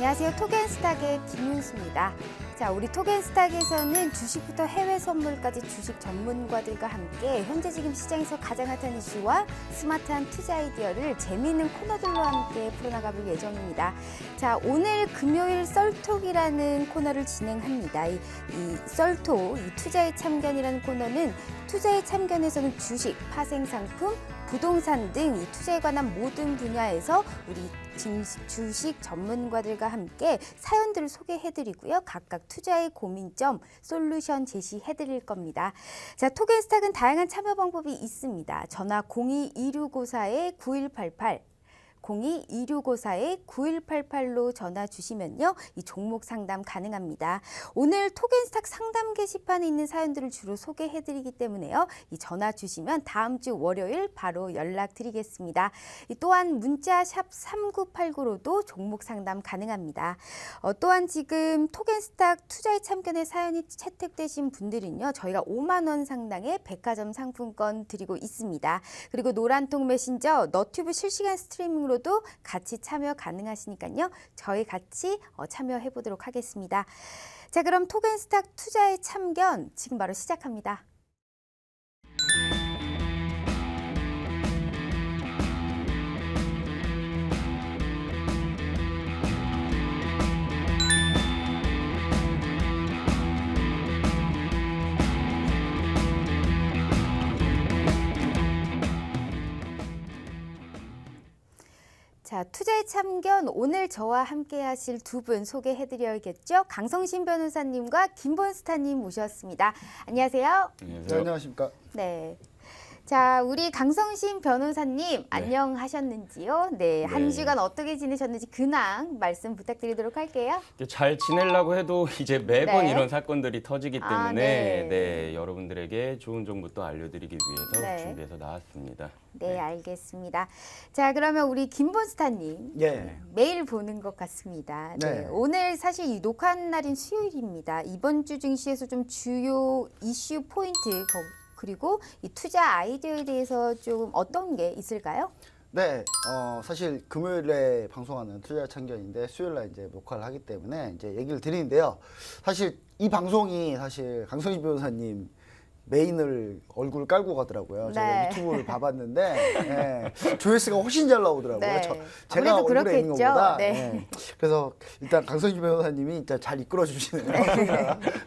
안녕하세요. 톡앤스탁의 김윤수입니다. 자, 우리 톡앤스탁에서는 주식부터 해외 선물까지 주식 전문가들과 함께 현재 지금 시장에서 가장 핫한 이슈와 스마트한 투자 아이디어를 재미있는 코너들로 함께 풀어나가볼 예정입니다. 자, 오늘 금요일 썰톡이라는 코너를 진행합니다. 이 썰톡, 이 투자의 참견이라는 코너는 투자의 참견에서는 주식, 파생상품, 부동산 등 이 투자에 관한 모든 분야에서 우리 주식 전문가들과 함께 사연들을 소개해드리고요. 각각 투자의 고민점, 솔루션 제시해드릴 겁니다. 자, 톡앤스탁은 다양한 참여 방법이 있습니다. 전화 02-2654-9188 02-2654-9188로 전화 주시면요. 이 종목 상담 가능합니다. 오늘 톡앤스탁 상담 게시판에 있는 사연들을 주로 소개해드리기 때문에요. 이 전화 주시면 다음 주 월요일 바로 연락드리겠습니다. 또한 문자 샵 3989로도 종목 상담 가능합니다. 또한 지금 톡앤스탁 투자의 참견에 사연이 채택되신 분들은요. 저희가 5만 원 상당의 백화점 상품권 드리고 있습니다. 그리고 노란통 메신저 너튜브 실시간 스트리밍으로 도 같이 참여 가능하시니까요. 저희 같이 참여해 보도록 하겠습니다. 자, 그럼 톡앤스탁 투자의 참견 지금 바로 시작합니다. 자, 투자의 참견 오늘 저와 함께 하실 두 분 소개해드려야겠죠. 강성신 변호사님과 김본스타님 모셨습니다. 안녕하세요. 안녕하세요. 네, 안녕하십니까. 네. 자, 우리 강성신 변호사님 안녕하셨는지요? 네, 한 주간 어떻게 지내셨는지 근황 말씀 부탁드리도록 할게요. 잘 지내려고 해도 이제 매번 이런 사건들이 터지기 때문에 네, 여러분들에게 좋은 정보 또 알려드리기 위해서 준비해서 나왔습니다. 네, 알겠습니다. 자, 그러면 우리 김본스타님 매일 보는 것 같습니다. 네. 오늘 사실 이 녹화하는 날인 수요일입니다. 이번 주 증시에서 좀 주요 이슈 포인트 그리고 이 투자 아이디어에 대해서 좀 어떤 게 있을까요? 네, 사실 금요일에 방송하는 투자 참견인데 수요일날 이제 녹화를 하기 때문에 이제 얘기를 드리는데요. 사실 이 방송이 사실 강성희 변호사님 메인을 얼굴 깔고 가더라고요. 제가 유튜브를 봐봤는데 조회수가 훨씬 잘 나오더라고요. 제가 얼굴에 있는 것보다. 그래서 일단 강성희 변호사님이 일단 잘 이끌어 주시네요.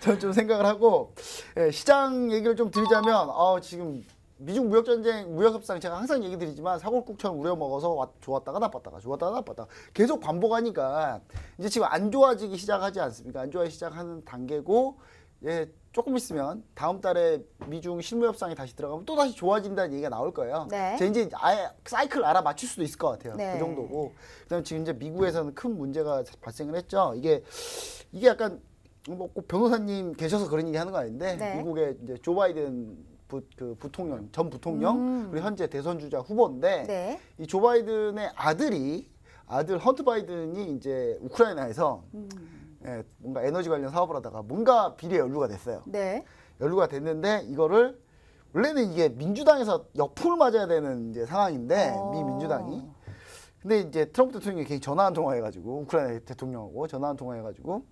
저는 좀 생각을 하고 시장 얘기를 좀 드리자면 지금 미중 무역전쟁, 무역협상 제가 항상 얘기 드리지만 사골국처럼 우려먹어서 좋았다가 나빴다가 좋았다가 나빴다가 계속 반복하니까 이제 지금 안 좋아지기 시작하지 않습니까? 안 좋아지기 시작하는 단계고 조금 있으면 다음 달에 미중 실무협상이 다시 들어가면 또 다시 좋아진다는 얘기가 나올 거예요. 제가 이제 아예 사이클 알아맞힐 수도 있을 것 같아요. 그 정도고. 그다음에 지금 이제 미국에서는 큰 문제가 발생을 했죠. 이게 약간 뭐 꼭 변호사님 계셔서 그런 얘기 하는 거 아닌데 미국의 이제 조 바이든 부통령, 전 부통령 그리고 현재 대선 주자 후보인데 이 조 바이든의 아들 헌트 바이든이 이제 우크라이나에서 뭔가 에너지 관련 사업을 하다가 뭔가 비리에 연루가 됐어요. 연루가 됐는데 이거를 원래는 이게 민주당에서 역풍을 맞아야 되는 이제 상황인데 미 민주당이 근데 이제 트럼프 대통령이 괜히 전화 한 통화 해가지고 우크라이나 대통령하고 전화 한 통화 해가지고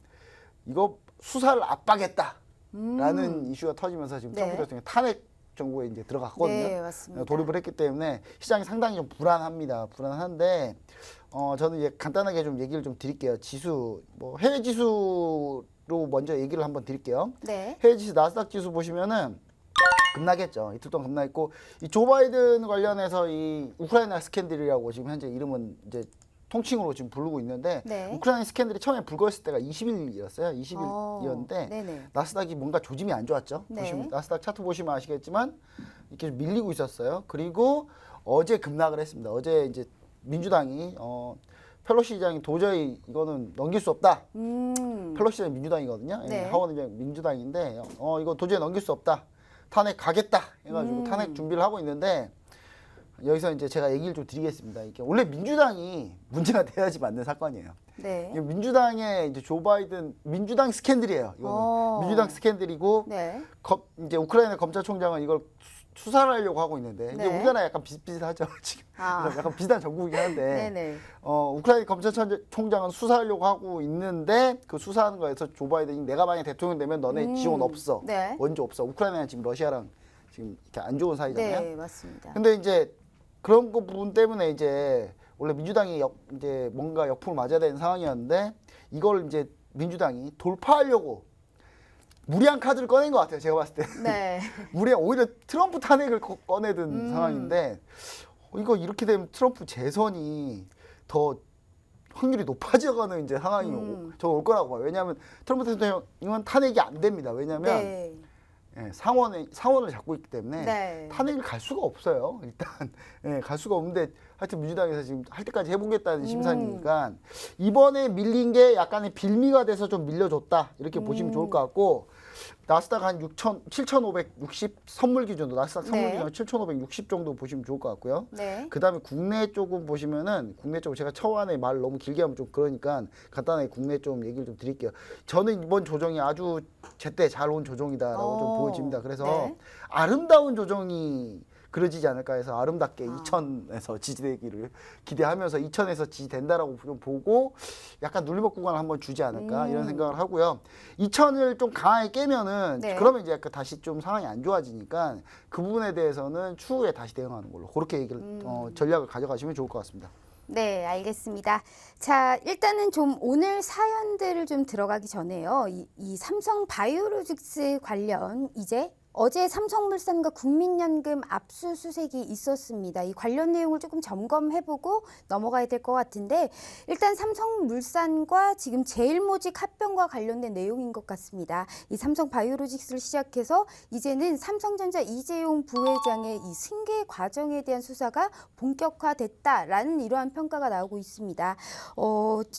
이거 수사를 압박했다라는 이슈가 터지면서 지금 트럼프 대통령이 탄핵 정부에 이제 들어갔거든요. 돌입을 했기 때문에 시장이 상당히 좀 불안합니다. 불안한데 저는 이제 간단하게 좀 얘기를 좀 드릴게요. 지수 뭐 해외 지수로 먼저 얘기를 한번 드릴게요. 해외 지수 나스닥 지수 보시면은 급락했죠. 이틀 동안 급락했고 이 조 바이든 관련해서 이 우크라이나 스캔들이라고 지금 현재 이름은 이제 통칭으로 지금 부르고 있는데 우크라이나 스캔들이 처음에 불거졌을 때가 20일이었어요. 20일이었는데 나스닥이 뭔가 조짐이 안 좋았죠. 보시면 나스닥 차트 보시면 아시겠지만 이렇게 밀리고 있었어요. 그리고 어제 급락을 했습니다. 어제 이제 민주당이 펠로시 의장이 도저히 이거는 넘길 수 없다. 펠로시 의장이 민주당이거든요. 하원 의장 민주당인데 이거 도저히 넘길 수 없다. 탄핵 가겠다 해가지고 탄핵 준비를 하고 있는데 여기서 이제 제가 얘기를 좀 드리겠습니다. 이게 원래 민주당이 문제가 돼야지 맞는 사건이에요. 민주당의 이제 조 바이든 민주당 스캔들이에요. 이거는 민주당 스캔들이고 이제 우크라이나 검찰총장은 이걸 수사를 하려고 하고 있는데 이제 네. 우리나라 약간 비슷비슷하죠 지금. 그래서 약간 비슷한 정국이긴 한데 네네. 우크라이나 검찰총장은 수사하려고 하고 있는데 그 수사하는 거에서 조 바이든이 내가 만약 대통령 되면 너네 지원 없어. 네. 원조 없어. 우크라이나는 지금 러시아랑 지금 이렇게 안 좋은 사이잖아요. 네, 맞습니다. 근데 이제 그런 거 부분 때문에 이제 원래 민주당이 이제 뭔가 역풍을 맞아야 되는 상황이었는데 이걸 이제 민주당이 돌파하려고 무리한 카드를 꺼낸 것 같아요. 제가 봤을 때. 네. 오히려 트럼프 탄핵을 꺼내든 상황인데 이거 이렇게 되면 트럼프 재선이 더 확률이 높아져가는 이제 상황이 저는 올 거라고 봐요. 왜냐하면 트럼프 대통령은 탄핵이 안 됩니다. 왜냐하면 네. 예, 상원을 잡고 있기 때문에 네. 탄핵을 갈 수가 없어요. 일단 예, 갈 수가 없는데 하여튼 민주당에서 지금 할 때까지 해보겠다는 심산이니까 이번에 밀린 게 약간의 빌미가 돼서 좀 밀려줬다 이렇게 보시면 좋을 것 같고 나스닥 한 7,560 선물 기준으로 나스닥 선물 네. 기준으로 7,560 정도 보시면 좋을 것 같고요. 네. 그다음에 국내 쪽은 보시면은 국내 쪽은 제가 처음에 말 너무 길게 하면 좀 그러니까 간단하게 국내 좀 얘기를 좀 드릴게요. 저는 이번 조정이 아주 제때 잘 온 조정이다라고 좀 보여집니다. 그래서 네. 아름다운 조정이 그려지지 않을까 해서 아름답게 2천에서 지지되기를 기대하면서 2천에서 지지된다라고 좀 보고 약간 눌림목 구간을 한번 주지 않을까 이런 생각을 하고요. 2천을 좀 강하게 깨면은 네. 그러면 이제 약간 다시 좀 상황이 안 좋아지니까 그 부분에 대해서는 추후에 다시 대응하는 걸로 그렇게 얘기를 전략을 가져가시면 좋을 것 같습니다. 네, 알겠습니다. 자, 일단은 좀 오늘 사연들을 좀 들어가기 전에요. 이 삼성 바이오로직스 관련 이제 어제 삼성물산과 국민연금 압수수색이 있었습니다. 이 관련 내용을 조금 점검해보고 넘어가야 될 것 같은데 일단 삼성물산과 지금 제일모직 합병과 관련된 내용인 것 같습니다. 이 삼성바이오로직스를 시작해서 이제는 삼성전자 이재용 부회장의 이 승계 과정에 대한 수사가 본격화됐다라는 이러한 평가가 나오고 있습니다.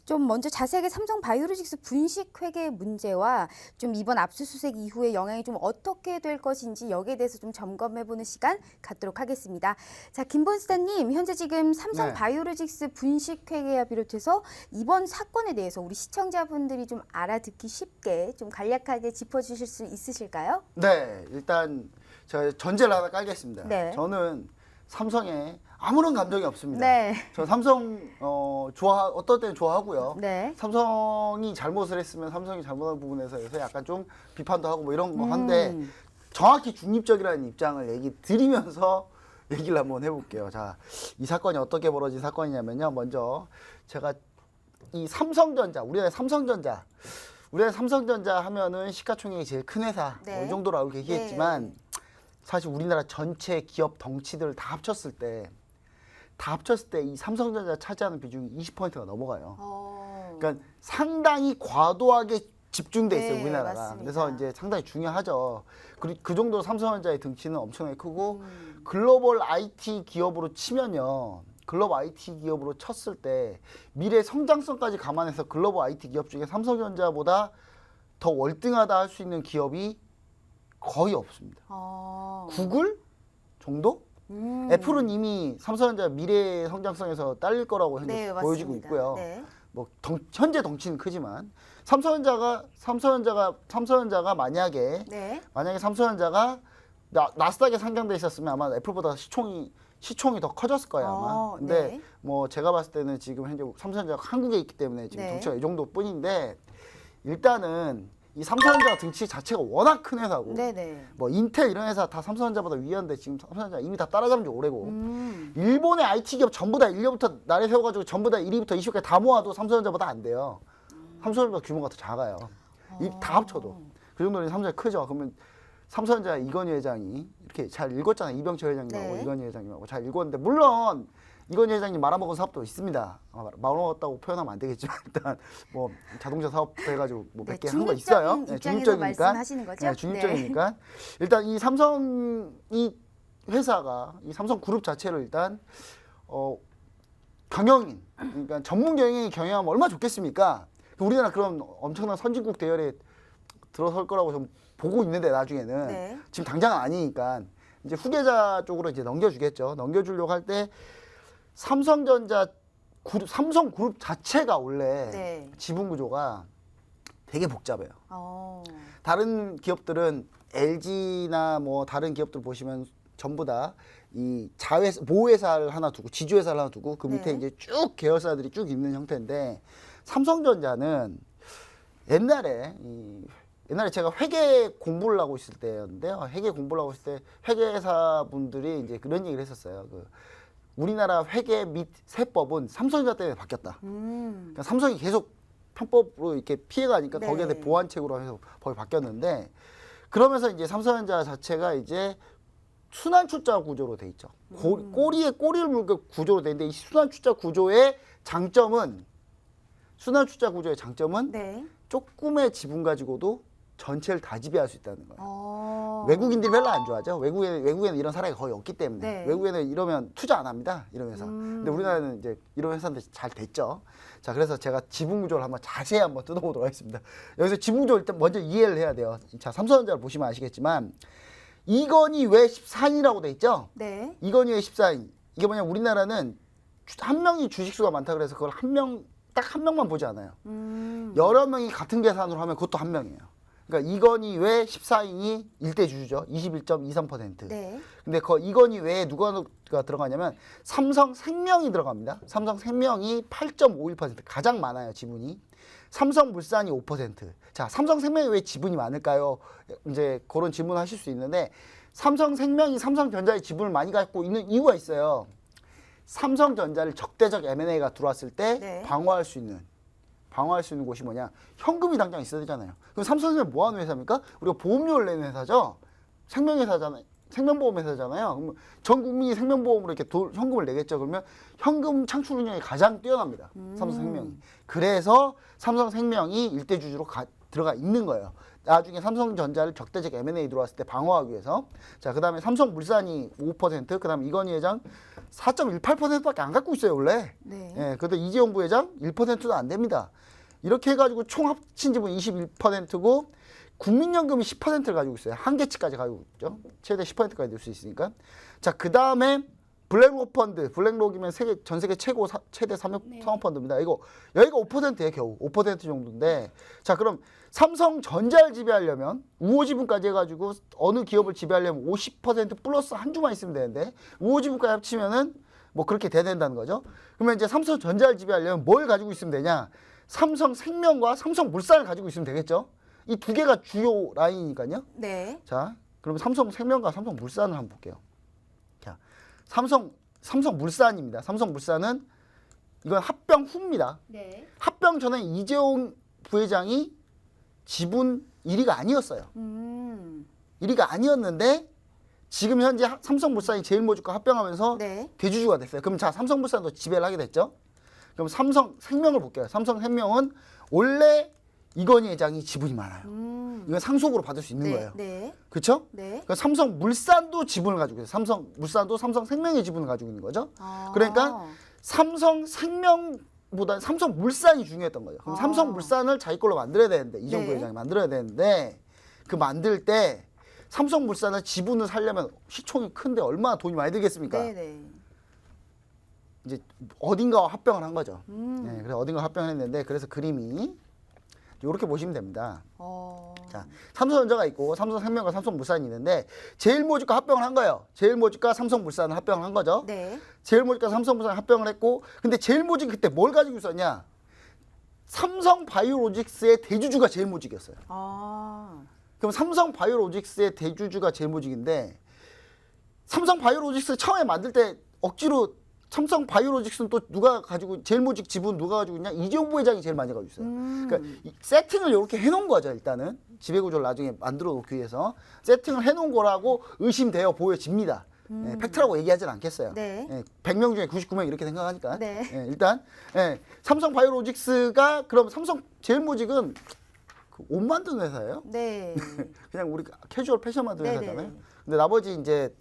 좀 먼저 자세하게 삼성바이오로직스 분식회계 문제와 좀 이번 압수수색 이후에 영향이 좀 어떻게 될 것인지 여기에 대해서 좀 점검해보는 시간 갖도록 하겠습니다. 자, 김본수사님, 현재 지금 삼성 네. 바이오로직스 분식회계와 비롯해서 이번 사건에 대해서 우리 시청자분들이 좀 알아듣기 쉽게 좀 간략하게 짚어주실 수 있으실까요? 네, 일단 제가 전제를 하나 깔겠습니다. 네. 저는 삼성에 아무런 감정이 없습니다. 네. 저 삼성 어떤 때는 좋아하고요. 네. 삼성이 잘못을 했으면 삼성이 잘못한 부분에서 약간 좀 비판도 하고 뭐 이런 거 한데 정확히 중립적이라는 입장을 얘기 드리면서 얘기를 한번 해볼게요. 자, 이 사건이 어떻게 벌어진 사건이냐면요. 먼저 제가 이 삼성전자, 우리나라 삼성전자 하면은 시가총액이 제일 큰 회사 네. 이 정도로 알고 계시겠지만 사실 우리나라 전체 기업 덩치들을 다 합쳤을 때 이 삼성전자 차지하는 비중이 20%가 넘어가요. 그러니까 상당히 과도하게 집중돼 있어요, 네, 우리나라가. 맞습니다. 그래서 이제 상당히 중요하죠. 그리고 그 정도로 삼성전자의 등치는 엄청나게 크고 글로벌 IT 기업으로 치면요. 글로벌 IT 기업으로 쳤을 때 미래 성장성까지 감안해서 글로벌 IT 기업 중에 삼성전자보다 더 월등하다 할 수 있는 기업이 거의 없습니다. 구글 정도? 애플은 이미 삼성전자 미래 성장성에서 딸릴 거라고 현재 네, 보여지고 맞습니다. 있고요. 네. 뭐 현재 덩치는 크지만 삼성전자가 만약에 네. 삼성전자가 나스닥에 상장돼 있었으면 아마 애플보다 시총이 더 커졌을 거예요 아마. 근데 네. 뭐 제가 봤을 때는 지금 현재 삼성전자가 한국에 있기 때문에 지금 네. 덩치가 이 정도뿐인데 일단은 이 삼성전자 등치 자체가 워낙 큰 회사고 네네. 뭐 인텔 이런 회사 다 삼성전자보다 위였는데 지금 삼성전자 이미 다 따라잡은 지 오래고 음. 일본의 IT 기업 전부 다 1년부터 나래 세워가지고 전부 다 1위부터 20위까지 다 모아도 삼성전자보다 안 돼요. 삼성전자 규모가 더 작아요. 다 합쳐도 그 정도는 삼성전자 크죠. 그러면 삼성전자 이건희 회장이 이렇게 잘 읽었잖아요. 이병철 회장님하고 네. 이건희 회장님하고 잘 읽었는데 물론 이건희 회장님 말아먹은 사업도 있습니다. 말아먹었다고 표현하면 안 되겠지만 일단 뭐 자동차 사업 해가지고 뭐 몇 개 한 거 있어요. 중립적인 입장에서 말씀하시는 거죠? 네, 중립적이니까 일단 이 삼성이 회사가 이 삼성그룹 자체를 일단 경영인 그러니까 전문 경영이 경영하면 얼마나 좋겠습니까? 우리나라 그런 엄청난 선진국 대열에 들어설 거라고 좀 보고 있는데 나중에는 네. 지금 당장은 아니니까 이제 후계자 쪽으로 이제 넘겨주겠죠. 넘겨주려고 할 때 삼성전자 삼성그룹 자체가 원래 네. 지분 구조가 되게 복잡해요. 어. 다른 기업들은 LG나 뭐 다른 기업들 보시면 전부 다 이 자회사 모회사를 하나 두고 지주회사를 하나 두고 그 밑에 네. 이제 쭉 계열사들이 쭉 있는 형태인데 삼성전자는 옛날에 제가 회계 공부를 하고 있을 때였는데요. 회계 공부를 하고 있을 때 회계사 분들이 이제 그런 얘기를 했었어요. 우리나라 회계 및 세법은 삼성전자 때문에 바뀌었다. 그러니까 삼성이 계속 편법으로 이렇게 피해가니까 네. 거기에 대해 보완책으로 해서 법이 바뀌었는데 그러면서 이제 삼성전자 자체가 이제 순환출자 구조로 돼 있죠. 꼬리에 꼬리를 물고 구조로 돼 있는데 이 순환출자 구조의 장점은 네. 조금의 지분 가지고도 전체를 다 지배할 수 있다는 거예요. 어. 외국인들이 별로 안 좋아하죠. 외국에는 이런 사람이 거의 없기 때문에 네. 외국에는 이러면 투자 안 합니다. 이런 회사. 근데 우리나라는 이제 이런 회사들 잘 됐죠. 자, 그래서 제가 지분 구조를 한번 자세히 한번 뜯어보도록 하겠습니다. 여기서 지분 구조 일단 먼저 이해를 해야 돼요. 자, 삼성전자를 보시면 아시겠지만 이건희 외 14인이라고 돼 있죠. 네. 이건희 외 14인. 이게 뭐냐 우리나라는 한 명이 주식수가 많다 그래서 그걸 딱 한 명만 보지 않아요. 여러 명이 같은 계산으로 하면 그것도 한 명이에요. 그러니까 이건희 외 14인이 일대 주주죠. 21.23%. 네. 근데 이건희 외에 누가 들어가냐면 삼성생명이 들어갑니다. 삼성생명이 8.51% 가장 많아요, 지분이. 삼성물산이 5%. 자, 삼성생명이 왜 지분이 많을까요? 이제 그런 질문을 하실 수 있는데 삼성생명이 삼성전자의 지분을 많이 갖고 있는 이유가 있어요. 삼성전자를 적대적 M&A가 들어왔을 때 네. 방어할 수 있는 곳이 뭐냐? 현금이 당장 있어야 되잖아요. 그럼 삼성생명 뭐 하는 회사입니까? 우리가 보험료를 내는 회사죠. 생명회사잖아요. 생명보험회사잖아요. 그러면 전 국민이 생명보험으로 이렇게 현금을 내겠죠. 그러면 현금 창출 운영이 가장 뛰어납니다. 삼성생명이. 그래서 삼성생명이 일대 주주로 들어가 있는 거예요. 나중에 삼성전자를 적대적 M&A 들어왔을 때 방어하기 위해서. 자, 그 다음에 삼성물산이 5%, 그 다음에 이건희 회장 4.18%밖에 안 갖고 있어요, 원래. 네. 예, 그런데 이재용 부회장 1%도 안 됩니다. 이렇게 해가지고 총 합친 지분 21%고 국민연금이 10%를 가지고 있어요. 한계치까지 가지고 있죠. 최대 10%까지 낼 수 있으니까. 자, 그 다음에 블랙록 펀드. 블랙록이면 전 세계 최대 산업펀드입니다. 여기가 5%예요, 겨우. 5% 정도인데. 자, 그럼 삼성전자를 지배하려면 우호지분까지 해가지고 어느 기업을 지배하려면 50% 플러스 한 주만 있으면 되는데 우호지분까지 합치면은 뭐 그렇게 돼야 된다는 거죠. 그러면 이제 삼성전자를 지배하려면 뭘 가지고 있으면 되냐? 삼성생명과 삼성물산을 가지고 있으면 되겠죠. 이 두 개가 주요 라인이니까요. 네. 자, 그럼 삼성생명과 삼성물산을 한번 볼게요. 자, 삼성물산입니다. 삼성물산은 이건 합병 후입니다. 네. 합병 전에 이재용 부회장이 지분 1위가 아니었어요. 1위가 아니었는데 지금 현재 삼성물산이 제일모직과 합병하면서 네. 대주주가 됐어요. 그럼 자, 삼성물산도 지배를 하게 됐죠. 그럼 삼성생명을 볼게요. 삼성생명은 원래 이건희 회장이 지분이 많아요. 이건 상속으로 받을 수 있는 네. 거예요. 네. 그렇죠? 네. 그러니까 삼성물산도 지분을 가지고 있어요. 삼성물산도 삼성생명의 지분을 가지고 있는 거죠. 아. 그러니까 삼성생명보다 삼성물산이 중요했던 거예요. 그럼 삼성물산을 자기 걸로 만들어야 되는데 이정부 네. 회장이 만들어야 되는데 그 만들 때 삼성물산을 지분을 살려면 시총이 큰데 얼마나 돈이 많이 들겠습니까? 네. 네. 이제 어딘가와 합병을 한 거죠. 네, 그래서 어딘가 합병을 했는데 그래서 그림이 이렇게 보시면 됩니다. 자, 삼성전자가 있고 삼성생명과 삼성물산이 있는데 제일모직과 합병을 한 거예요. 제일모직과 삼성물산을 합병을 한 거죠. 네. 제일모직과 삼성물산 합병을 했고 근데 제일모직이 그때 뭘 가지고 있었냐? 삼성바이오로직스의 대주주가 제일모직이었어요. 아. 그럼 삼성바이오로직스의 대주주가 제일모직인데 삼성바이오로직스 처음에 만들 때 억지로 삼성바이오로직스는 또 누가 가지고 제일모직 지분 누가 가지고 있냐? 이재용 부회장이 제일 많이 가지고 있어요. 그러니까 세팅을 이렇게 해놓은 거죠. 일단은 지배구조를 나중에 만들어 놓기 위해서 세팅을 해놓은 거라고 의심되어 보여집니다. 네, 팩트라고 얘기하진 않겠어요. 네. 100명 중에 99명 이렇게 생각하니까. 네. 일단 삼성바이오로직스가 그럼 삼성 제일모직은 옷 만드는 회사예요? 네. 그냥 우리 캐주얼 패션 만드는 네네. 회사잖아요. 근데 나머지 이제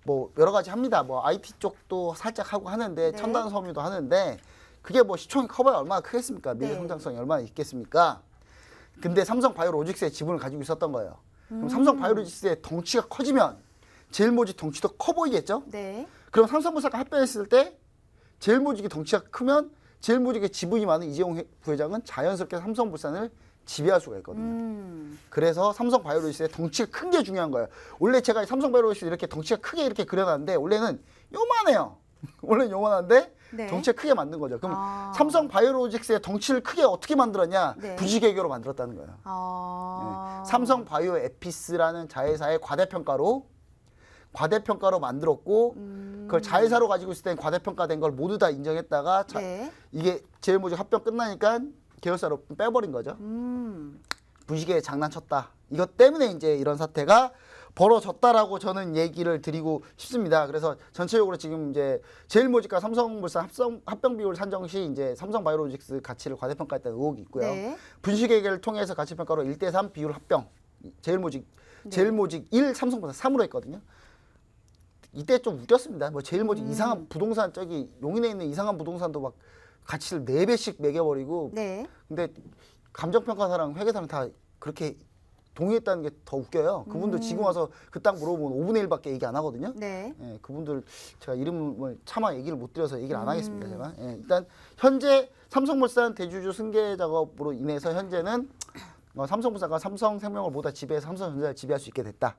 뭐 여러 가지 합니다. 뭐 IT 쪽도 살짝 하고 하는데 네. 첨단 섬유도 하는데 그게 뭐 시총이 커봐야 얼마나 크겠습니까? 미래 네. 성장성이 얼마나 있겠습니까? 근데 삼성바이오로직스의 지분을 가지고 있었던 거예요. 그럼 삼성바이오로직스의 덩치가 커지면 제일모직 덩치도 커 보이겠죠? 네. 그럼 삼성물산과 합병했을 때 제일모직이 덩치가 크면 제일모직의 지분이 많은 이재용 부회장은 자연스럽게 삼성물산을 지배할 수가 있거든요. 그래서 삼성바이오로직스의 덩치가 큰 게 중요한 거예요. 원래 제가 삼성바이오로직스 이렇게 덩치가 크게 이렇게 그려놨는데 원래는 요만해요. 원래는 요만한데 네. 덩치가 크게 만든 거죠. 그럼 삼성바이오로직스의 덩치를 크게 어떻게 만들었냐? 네. 부지개교로 만들었다는 거예요. 네. 삼성바이오에피스라는 자회사의 과대평가로 만들었고 그걸 자회사로 가지고 있을 땐 과대평가된 걸 모두 다 인정했다가 네. 이게 제일모직 합병 끝나니까 계열사로 빼버린 거죠. 부지기에 장난쳤다. 이것 때문에 이제 이런 사태가 벌어졌다라고 저는 얘기를 드리고 싶습니다. 그래서 전체적으로 지금 이제 제일모직과 삼성물산 합병 비율 산정 시 이제 삼성바이오로직스 가치를 과대평가했다는 의혹이 있고요. 네. 분식회계를 통해서 가치평가로 1대3 비율 합병. 제일모직 1, 삼성물산 3으로 했거든요. 이때 좀 웃겼습니다. 뭐 제일모직 이상한 부동산 저기 용인에 있는 이상한 부동산도 막 가치를 4배씩 매겨버리고 네. 근데 감정평가사랑 회계사랑 다 그렇게 동의했다는 게 더 웃겨요. 그분들 지금 와서 그 땅 물어보면 5분의 1밖에 얘기 안 하거든요. 네. 예, 그분들 제가 이름을 차마 얘기를 못 드려서 얘기를 안 하겠습니다. 제가 예, 일단 현재 삼성물산 대주주 승계 작업으로 인해서 현재는 삼성물산과 삼성생명을 모두 지배해서 삼성전자를 지배할 수 있게 됐다.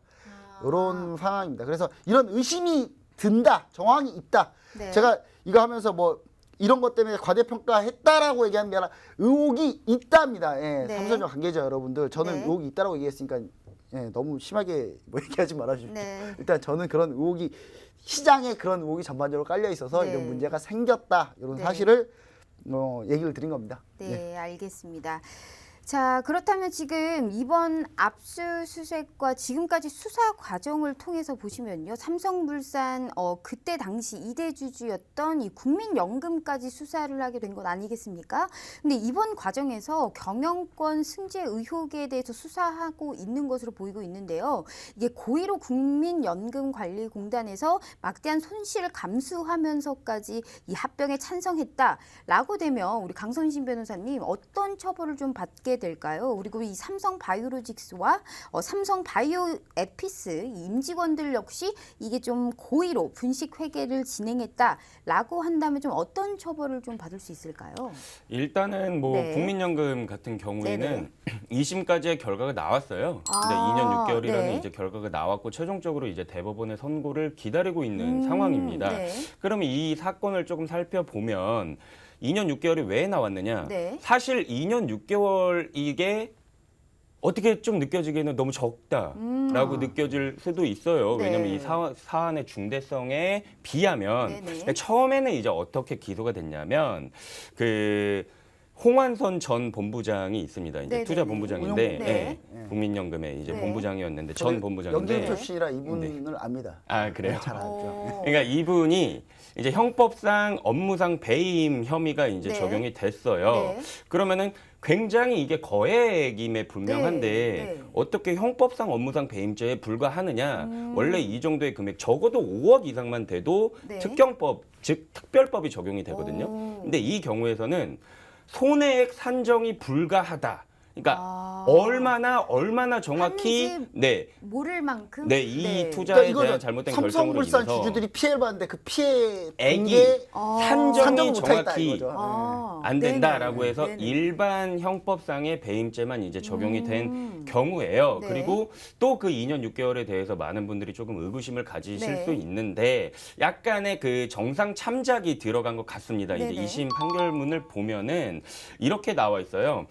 이런 상황입니다. 그래서 이런 의심이 든다, 정황이 있다. 네. 제가 이거 하면서 뭐 이런 것 때문에 과대평가했다라고 얘기하는 게 아니라 의혹이 있답니다. 예, 네. 삼성전자 관계자 여러분들, 저는 네. 의혹이 있다라고 얘기했으니까 예, 너무 심하게 뭐 얘기하지 말아주십시오. 네. 일단 저는 그런 의혹이 시장에 그런 의혹이 전반적으로 깔려 있어서 네. 이런 문제가 생겼다 이런 네. 사실을 얘기를 드린 겁니다. 네, 알겠습니다. 자, 그렇다면 지금 이번 압수수색과 지금까지 수사 과정을 통해서 보시면요. 삼성물산 그때 당시 2대 주주였던 이 국민연금까지 수사를 하게 된 건 아니겠습니까? 근데 이번 과정에서 경영권 승계 의혹에 대해서 수사하고 있는 것으로 보이고 있는데요. 이게 고의로 국민연금관리공단에서 막대한 손실을 감수하면서까지 이 합병에 찬성했다라고 되면 우리 강선신 변호사님 어떤 처벌을 좀 받게 될까요? 그리고 이 삼성바이오로직스와 삼성바이오에피스 임직원들 역시 이게 좀 고의로 분식회계를 진행했다라고 한다면 좀 어떤 처벌을 좀 받을 수 있을까요? 일단은 뭐 네. 국민연금 같은 경우에는 네네. 2심까지의 결과가 나왔어요. 근데 아, 2년 6개월이라는 네. 이제 결과가 나왔고 최종적으로 이제 대법원의 선고를 기다리고 있는 상황입니다. 네. 그러면 이 사건을 조금 살펴보면 2년 6개월이 왜 나왔느냐? 네. 사실 2년 6개월 이게 어떻게 좀 느껴지기에는 너무 적다라고 느껴질 수도 있어요. 네. 왜냐하면 이 사안의 중대성에 비하면 네네. 처음에는 이제 어떻게 기소가 됐냐면 그 홍완선 전 본부장이 있습니다. 이제 네네네. 투자본부장인데 네. 국민연금의 이제 네. 본부장이었는데 전 본부장인데 연금 출신이라 이분을 압니다. 아 그래요? 잘 알죠. 그러니까 이분이 이제 형법상 업무상 배임 혐의가 이제 네. 적용이 됐어요. 네. 그러면은 굉장히 이게 거액임에 불명한데 네. 네. 어떻게 형법상 업무상 배임죄에 불과하느냐? 원래 이 정도의 금액 적어도 5억 이상만 돼도 네. 특경법 즉 특별법이 적용이 되거든요. 오. 근데 이 경우에서는 손해액 산정이 불가하다. 그러니까 얼마나 정확히 하는지 네. 모를 만큼 이 투자에 그러니까 대한 잘못된 결정으로 삼성물산 인해서 주주들이 피해를 봤는데 그 피해 액이 게 산정이 산정을 못하겠다 정확히 이거죠. 안 된다라고 네네. 해서 네네. 일반 형법상의 배임죄만 이제 적용이 된 경우예요. 네. 그리고 또 그 2년 6개월에 대해서 많은 분들이 조금 의구심을 가지실 네. 수 있는데 약간의 그 정상 참작이 들어간 것 같습니다. 이제 네네. 2심 판결문을 보면은 이렇게 나와 있어요.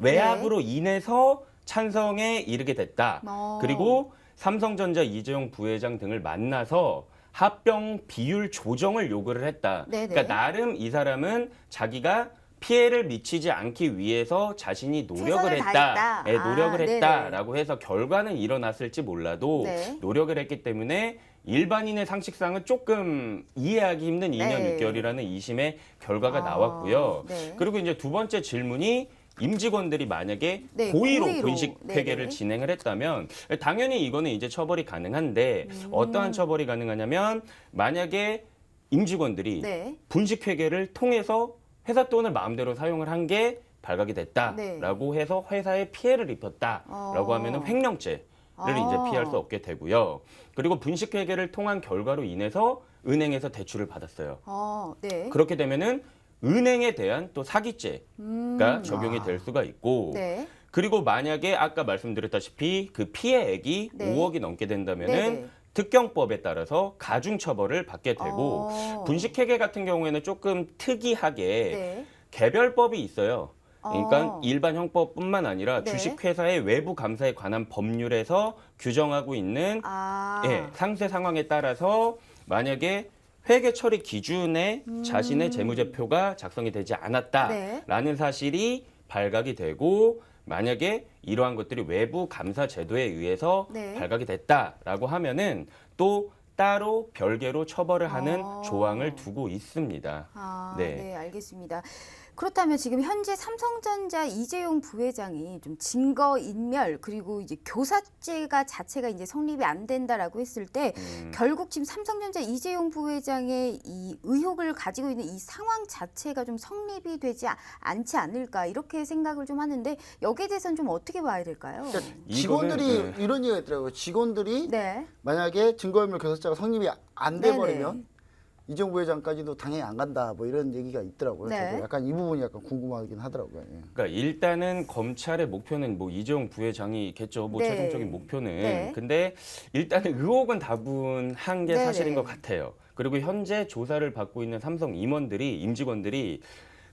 외압으로 인해서 찬성에 이르게 됐다. 그리고 삼성전자 이재용 부회장 등을 만나서 합병 비율 조정을 요구를 했다. 네네. 그러니까 나름 이 사람은 자기가 피해를 미치지 않기 위해서 자신이 노력을 최선을 했다. 다했다. 네, 노력을 네네. 했다라고 해서 결과는 일어났을지 몰라도 네. 노력을 했기 때문에 일반인의 상식상은 조금 이해하기 힘든 2년 네. 6개월이라는 2심의 결과가 나왔고요. 네. 그리고 이제 두 번째 질문이 임직원들이 만약에 네, 고의로 고의로. 분식 회계를 네네. 진행을 했다면 당연히 이거는 이제 처벌이 가능한데 어떠한 처벌이 가능하냐면 만약에 임직원들이 네. 분식 회계를 통해서 회사 돈을 마음대로 사용을 한 게 발각이 네. 됐다라고 해서 회사에 피해를 입혔다라고 하면은 횡령죄를 이제 피할 수 없게 되고요. 그리고 분식 회계를 통한 결과로 인해서 은행에서 대출을 받았어요. 네. 그렇게 되면은 은행에 대한 또 사기죄가 적용이 될 수가 있고 네. 그리고 만약에 아까 말씀드렸다시피 그 피해액이 네. 5억이 넘게 된다면은 네네. 특경법에 따라서 가중처벌을 받게 되고 분식회계 같은 경우에는 조금 특이하게 네. 개별법이 있어요. 그러니까 어. 일반 형법뿐만 아니라 네. 주식회사의 외부 감사에 관한 법률에서 규정하고 있는 아. 예, 상세 상황에 따라서 만약에 회계 처리 기준에 자신의 재무제표가 작성이 되지 않았다라는 사실이 발각이 되고 만약에 이러한 것들이 외부 감사 제도에 의해서 네. 발각이 됐다라고 하면은 또 따로 별개로 처벌을 하는 조항을 두고 있습니다. 아, 네. 네, 알겠습니다. 그렇다면 지금 현재 삼성전자 이재용 부회장이 좀 증거 인멸 그리고 이제 교사죄가 자체가 이제 성립이 안 된다라고 했을 때 결국 지금 삼성전자 이재용 부회장의 이 의혹을 가지고 있는 이 상황 자체가 좀 성립이 되지 않지 않을까 이렇게 생각을 좀 하는데 여기에 대해서는 좀 어떻게 봐야 될까요? 그러니까 직원들이 이거는, 이런 얘기가 있더라고요. 직원들이 네. 만약에 증거인멸 교사죄가 성립이 안 네네. 돼버리면 이재용 부회장까지도 당연히 안 간다. 뭐 이런 얘기가 있더라고요. 네. 저도 약간 이 부분이 약간 궁금하긴 하더라고요. 예. 그러니까 일단은 검찰의 목표는 뭐 이재용 부회장이겠죠. 뭐 네. 최종적인 목표는. 네. 근데 일단은 의혹은 다분한 게 네네. 사실인 것 같아요. 그리고 현재 조사를 받고 있는 삼성 임원들이 임직원들이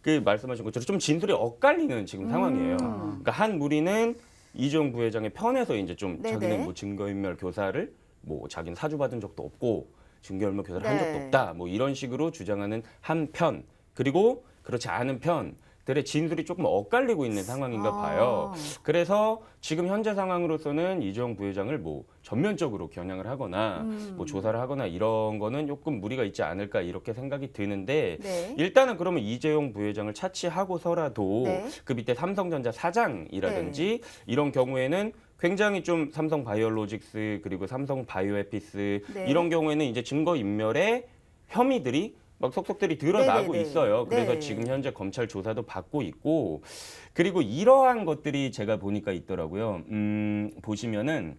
그 말씀하신 것처럼 좀 진술이 엇갈리는 지금 상황이에요. 그러니까 한 무리는 이재용 부회장의 편에서 이제 좀 네네. 자기는 뭐 증거인멸 교사를 뭐 자기는 사주받은 적도 없고 증거인멸 교사를 한 네. 적도 없다. 뭐 이런 식으로 주장하는 한 편. 그리고 그렇지 않은 편들의 진술이 조금 엇갈리고 있는 상황인가 봐요. 그래서 지금 현재 상황으로서는 이재용 부회장을 뭐 전면적으로 겨냥을 하거나 뭐 조사를 하거나 이런 거는 조금 무리가 있지 않을까 이렇게 생각이 드는데 네. 일단은 그러면 이재용 부회장을 차치하고서라도 네. 그 밑에 삼성전자 사장이라든지 이런 경우에는 굉장히 좀 삼성 바이오로직스 그리고 삼성 바이오에피스 네. 이런 경우에는 이제 증거 인멸의 혐의들이 막 속속들이 드러나고 네네네. 있어요. 그래서 네. 지금 현재 검찰 조사도 받고 있고 그리고 이러한 것들이 제가 보니까 있더라고요. 보시면은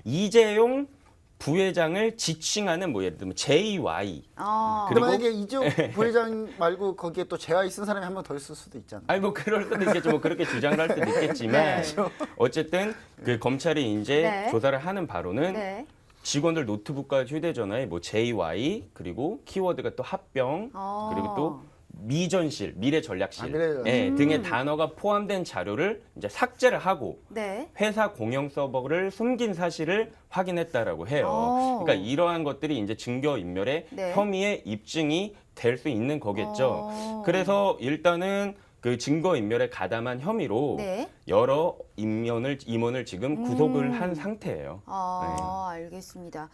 이재용 부회장을 지칭하는 뭐 예를 들면 JY 아. 그리고- 근데 만약에 이재용 부회장 말고 거기에 또 재화 쓴 사람이 한 명 더 있을 수도 있잖아요. 아니 뭐 그럴 수도 있겠죠. 뭐 그렇게 주장을 할 수도 있겠지만 네. 어쨌든 그 검찰이 이제 네. 조사를 하는 바로는 네. 직원들 노트북과 휴대전화에 뭐 JY 그리고 키워드가 또 합병 그리고 또 미전실, 미래전략실 미래전략실. 예, 등의 단어가 포함된 자료를 이제 삭제를 하고 네. 회사 공용 서버를 숨긴 사실을 확인했다라고 해요. 그러니까 이러한 것들이 이제 증거 인멸의 네. 혐의의 입증이 될 수 있는 거겠죠. 그래서 일단은 그 증거 인멸에 가담한 혐의로 네. 여러 임원을 지금 구속을 한 상태예요. 아, 알겠습니다.